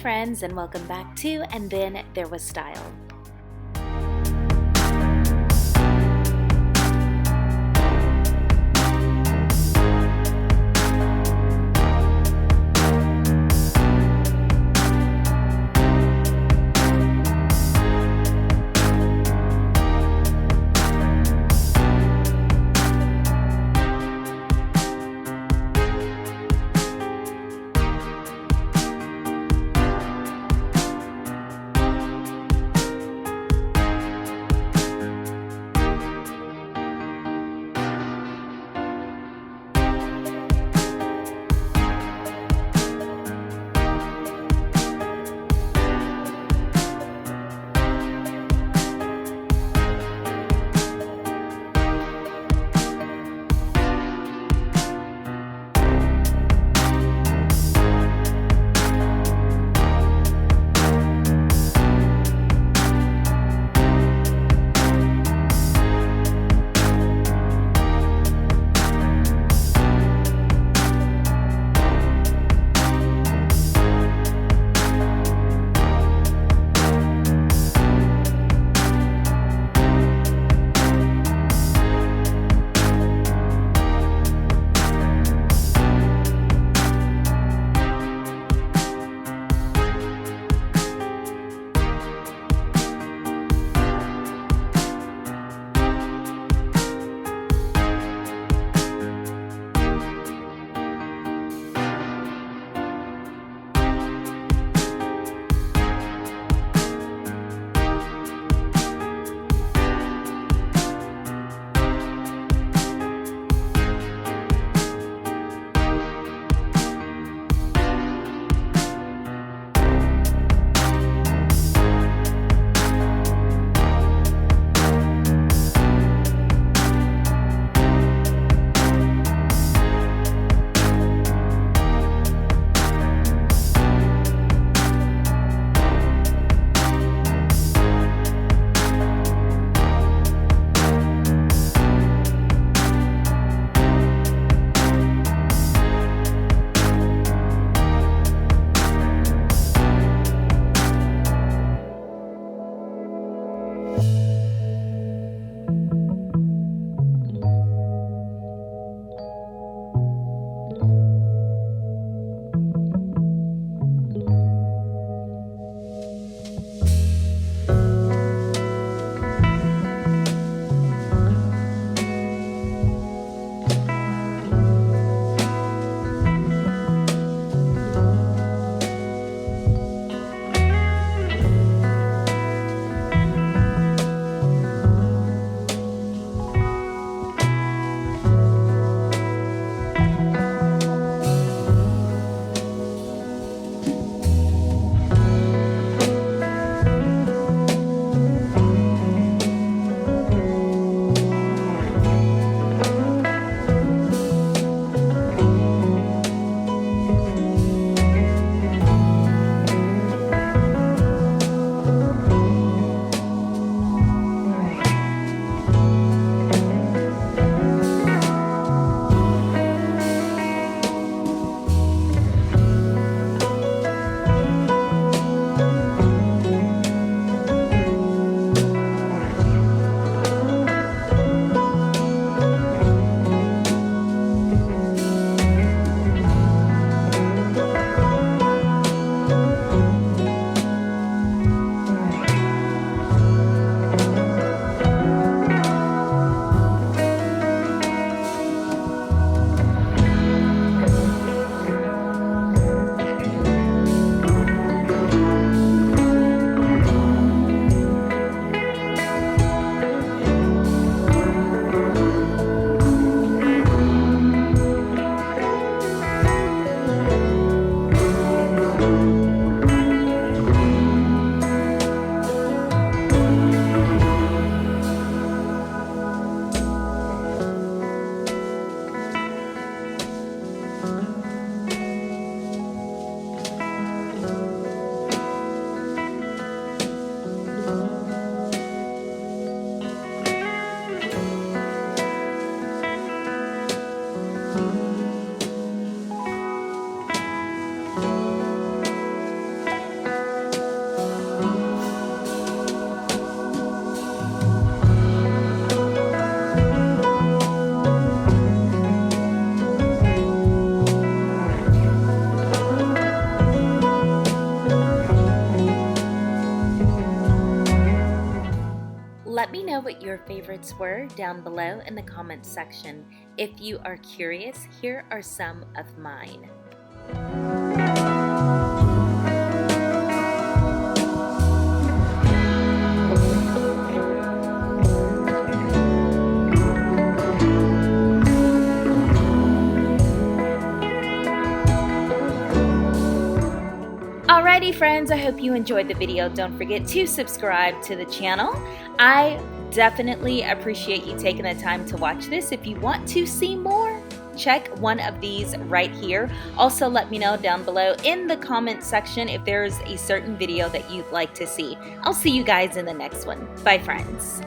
friends, and welcome back to And Then There Was Style. your favorites were down below in the comments section. If you are curious, here are some of mine. Alrighty friends, I hope you enjoyed the video. Don't forget to subscribe to the channel. I definitely appreciate you taking the time to watch this. If you want to see more, check one of these right here. Also let me know down below in the comment section if there's a certain video that you'd like to see. I'll see you guys in the next one. Bye friends.